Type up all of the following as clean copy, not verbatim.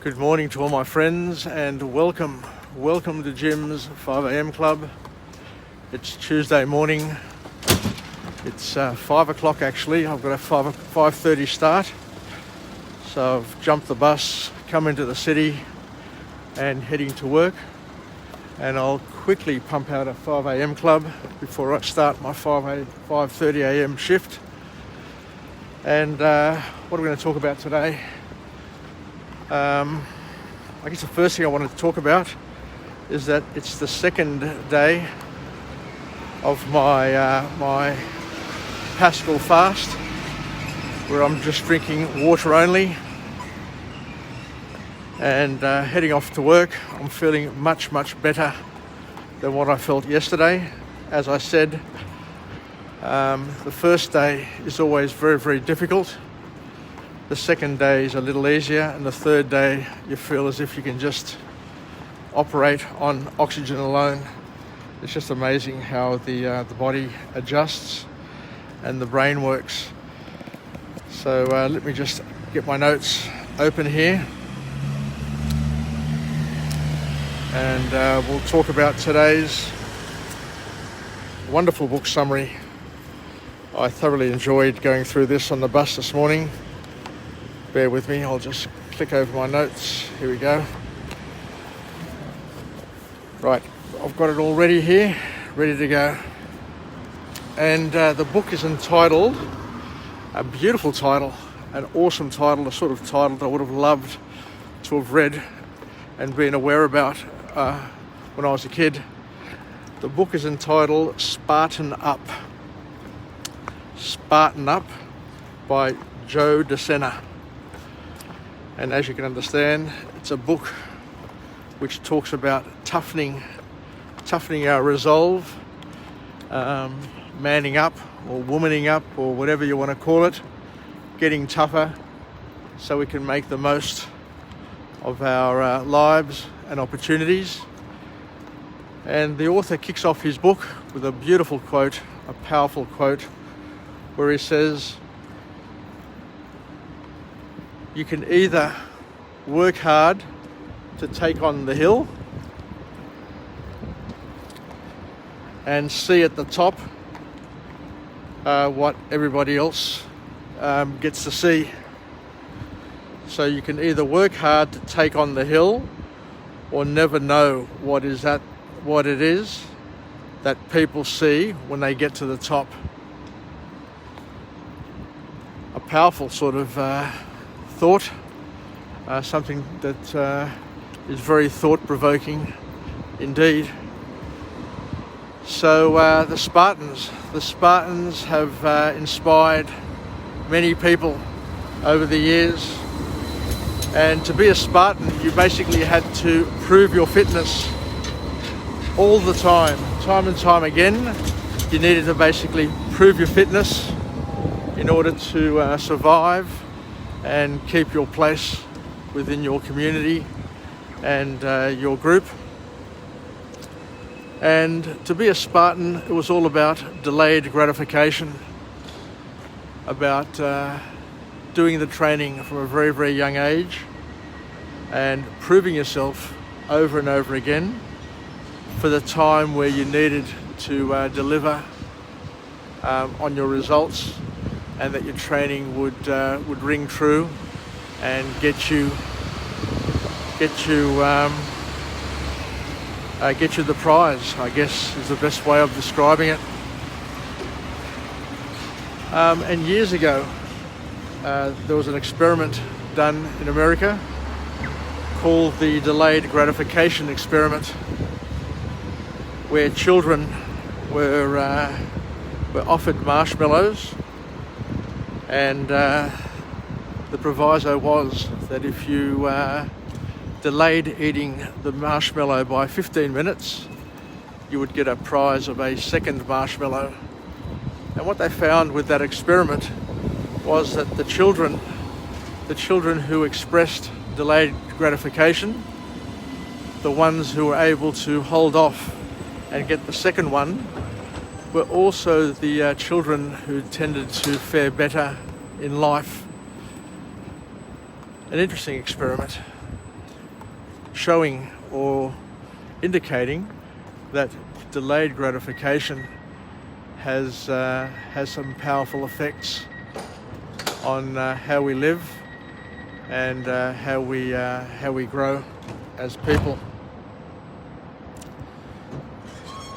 Good morning to all my friends and welcome to Jim's 5 a.m. club. It's Tuesday morning. It's 5 o'clock actually. I've got a 5:30 start. So I've jumped the bus, come into the city and heading to work. And I'll quickly pump out a 5 a.m. club before I start my 5:30 a.m. shift. And what are we going to talk about today? I guess the first thing I wanted to talk about is that it's the second day of my Paschal fast, where I'm just drinking water only and heading off to work. I'm feeling much better than what I felt yesterday. As I said, the first day is always very difficult. The second day is a little easier, and the third day you feel as if you can just operate on oxygen alone. It's just amazing how the body adjusts and the brain works. So let me just get my notes open here, and we'll talk about today's wonderful book summary. I thoroughly enjoyed going through this on the bus this morning. Bear with me, I'll just click over my notes. Here we go. Right, I've got it all ready here, ready to go. And the book is entitled, a beautiful title, an awesome title, a sort of title that I would have loved to have read and been aware about when I was a kid. The book is entitled Spartan Up. Spartan Up by Joe De Sena. And as you can understand, it's a book which talks about toughening our resolve, manning up or womaning up or whatever you want to call it, getting tougher so we can make the most of our lives and opportunities. And the author kicks off his book with a beautiful quote, a powerful quote, where he says, you can either work hard to take on the hill and see at the top what everybody else gets to see. So you can either work hard to take on the hill or never know what it is that people see when they get to the top. A powerful sort of thought, something that is very thought-provoking indeed. So the Spartans have inspired many people over the years, and to be a Spartan you basically had to prove your fitness all the time and time again. You needed to basically prove your fitness in order to survive and keep your place within your community and your group. And to be a Spartan, it was all about delayed gratification, about doing the training from a very young age and proving yourself over and over again for the time where you needed to deliver on your results, and that your training would ring true and get you the prize, I guess is the best way of describing it. And years ago, there was an experiment done in America called the delayed gratification experiment, where children were offered marshmallows. And the proviso was that if you delayed eating the marshmallow by 15 minutes, you would get a prize of a second marshmallow. And what they found with that experiment was that the children who expressed delayed gratification, the ones who were able to hold off and get the second one, were also the children who tended to fare better in life. An interesting experiment. showing or indicating that delayed gratification has some powerful effects on how we live and how we grow as people.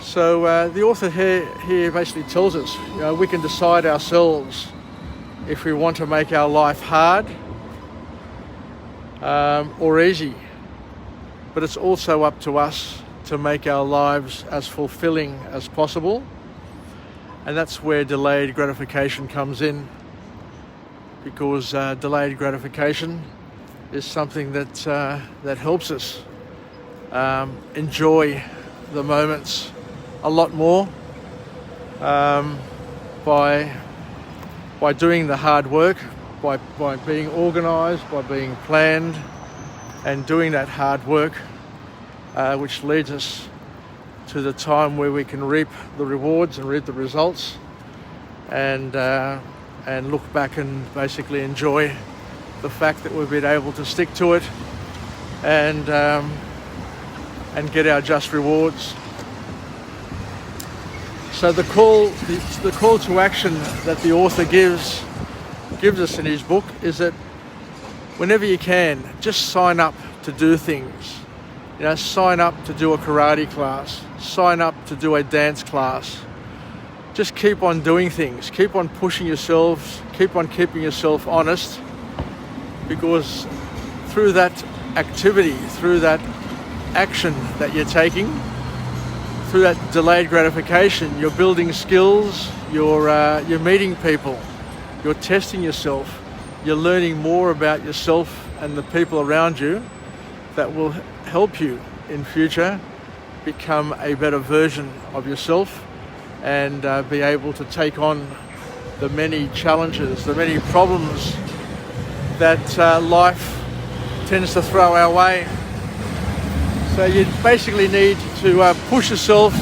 So the author here basically tells us, we can decide ourselves if we want to make our life hard or easy, but it's also up to us to make our lives as fulfilling as possible, and that's where delayed gratification comes in, because delayed gratification is something that helps us enjoy the moments a lot more by doing the hard work, by being organised, by being planned, and doing that hard work, which leads us to the time where we can reap the rewards and reap the results, and look back and basically enjoy the fact that we've been able to stick to it and get our just rewards. So the call to action that the author gives us in his book is that whenever you can, just sign up to do things. Sign up to do a karate class, sign up to do a dance class. Just keep on doing things, keep on pushing yourselves, keep on keeping yourself honest, because through that activity, through that action that you're taking, through that delayed gratification, you're building skills, you're meeting people, you're testing yourself, you're learning more about yourself and the people around you that will help you in future become a better version of yourself and be able to take on the many challenges, the many problems that life tends to throw our way. So you basically need to push yourself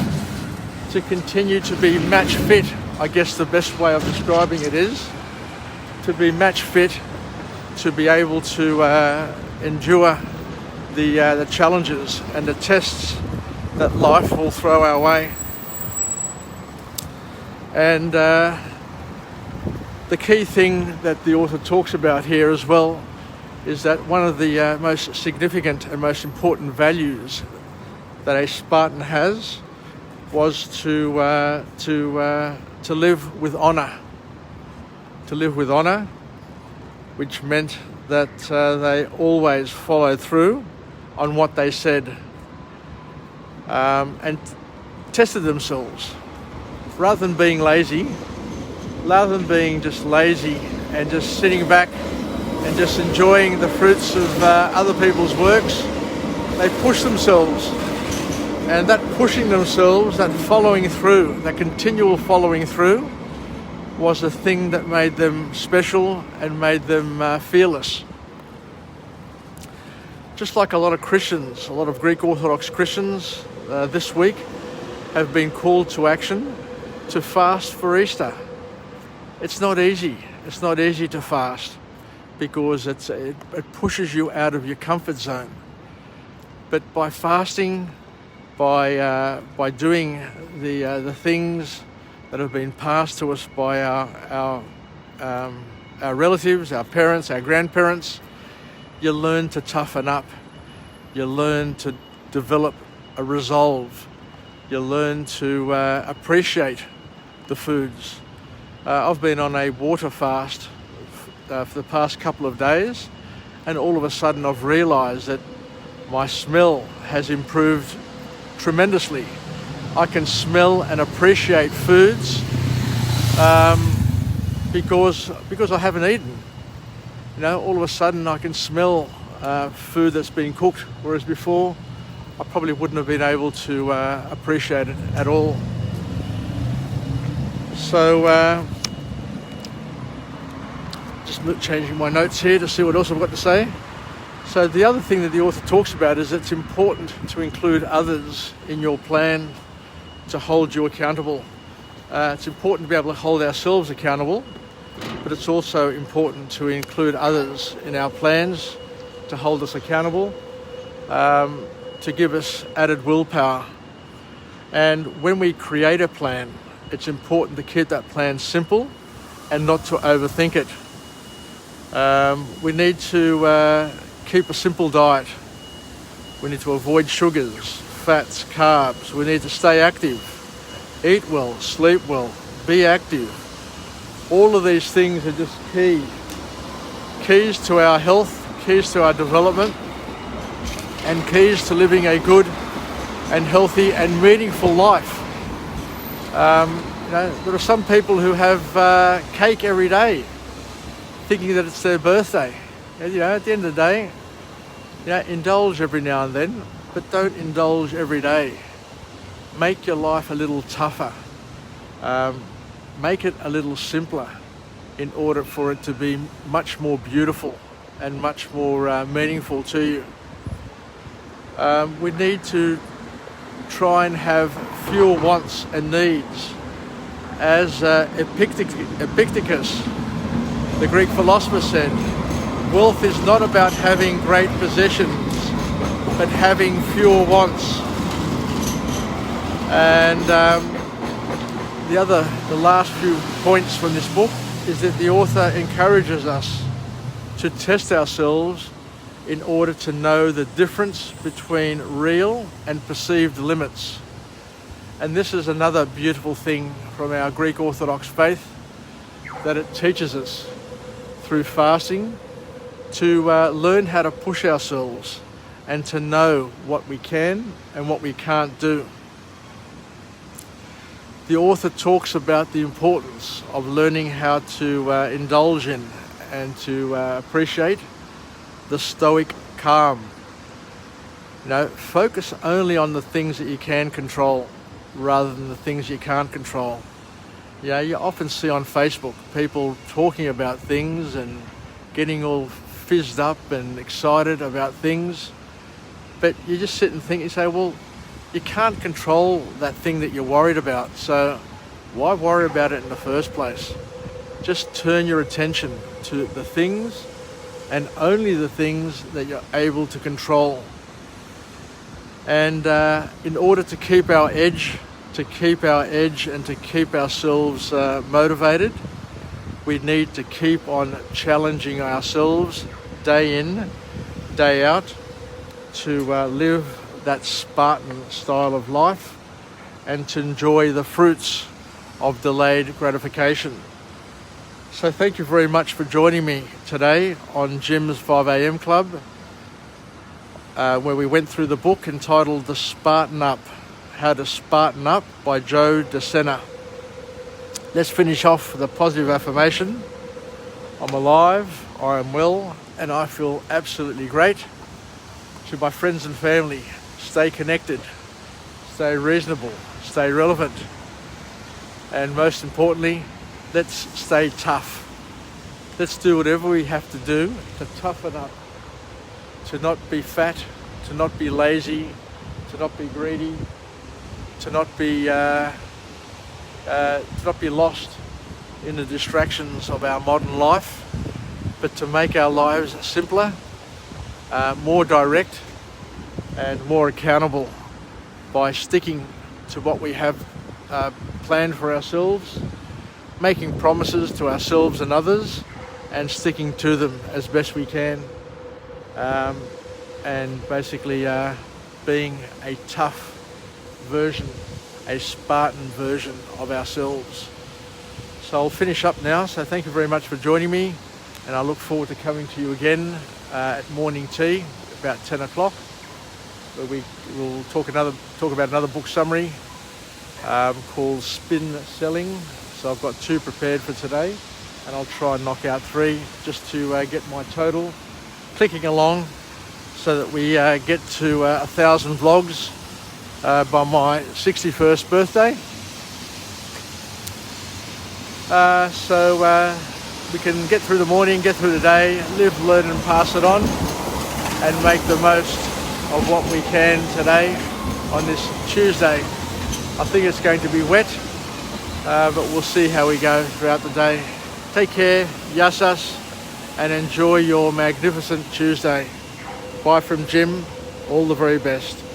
to continue to be match fit. I guess the best way of describing it is to be match fit, to be able to endure the challenges and the tests that life will throw our way. And the key thing that the author talks about here as well is that one of the most significant and most important values that a Spartan has was to live with honour. To live with honour, which meant that they always followed through on what they said and tested themselves. Rather than being lazy, rather than being just lazy and just sitting back and just enjoying the fruits of other people's works, they push themselves. And that pushing themselves, that following through, that continual following through, was the thing that made them special and made them fearless. Just like a lot of Christians, a lot of Greek Orthodox Christians this week have been called to action to fast for Easter. It's not easy. It's not easy to fast because it pushes you out of your comfort zone. But by fasting, by doing the things that have been passed to us by our relatives, our parents, our grandparents, you learn to toughen up. You learn to develop a resolve. You learn to appreciate the foods. I've been on a water fast for the past couple of days, and all of a sudden I've realised that my smell has improved tremendously. I can smell and appreciate foods because I haven't eaten. All of a sudden I can smell food that's been cooked, whereas before I probably wouldn't have been able to appreciate it at all. So just changing my notes here to see what else I've got to say. So the other thing that the author talks about is it's important to include others in your plan to hold you accountable. It's important to be able to hold ourselves accountable, but it's also important to include others in our plans to hold us accountable. to give us added willpower. And when we create a plan, it's important to keep that plan simple and not to overthink it. We need to keep a simple diet. We need to avoid sugars, fats, carbs. We need to stay active, eat well, sleep well, be active. All of these things are just keys to our health, keys to our development, and keys to living a good and healthy and meaningful life. There are some people who have cake every day, thinking that it's their birthday. And, at the end of the day, indulge every now and then, but don't indulge every day. Make your life a little tougher. Make it a little simpler in order for it to be much more beautiful and much more meaningful to you. We need to try and have fewer wants and needs. As Epictetus, the Greek philosopher, said, wealth is not about having great possessions, but having fewer wants. And the last few points from this book is that the author encourages us to test ourselves in order to know the difference between real and perceived limits. And this is another beautiful thing from our Greek Orthodox faith, that it teaches us through fasting to learn how to push ourselves and to know what we can and what we can't do. The author talks about the importance of learning how to indulge in and to appreciate the stoic calm. Focus only on the things that you can control rather than the things you can't control. You often see on Facebook people talking about things and getting all fizzed up and excited about things, but you just sit and think, you say, well, you can't control that thing that you're worried about, so why worry about it in the first place? Just turn your attention to the things and only the things that you're able to control. And in order to keep our edge, and to keep ourselves motivated, we need to keep on challenging ourselves day in, day out, to live that Spartan style of life and to enjoy the fruits of delayed gratification. So thank you very much for joining me today on Jim's 5am Club, where we went through the book entitled The Spartan Up, How to Spartan Up by Joe De Sena. Let's finish off with a positive affirmation. I'm alive, I am well, and I feel absolutely great. To my friends and family, stay connected, stay reasonable, stay relevant, and most importantly, let's stay tough. Let's do whatever we have to do to toughen up, to not be fat, to not be lazy, to not be greedy, to not be lost in the distractions of our modern life, but to make our lives simpler, more direct, and more accountable by sticking to what we have planned for ourselves, making promises to ourselves and others, and sticking to them as best we can, and basically being a tough version, a Spartan version of ourselves. So I'll finish up now. So thank you very much for joining me, and I look forward to coming to you again at morning tea about 10 o'clock, where we will talk about another book summary called Spin Selling. So I've got 2 prepared for today, and I'll try and knock out 3 just to get my total clicking along, so that we get to 1,000 vlogs by my 61st birthday. So we can get through the morning, get through the day, live, learn and pass it on, and make the most of what we can today on this Tuesday. I think it's going to be wet, but we'll see how we go throughout the day. Take care, yasas, and enjoy your magnificent Tuesday. Bye from Jim. All the very best.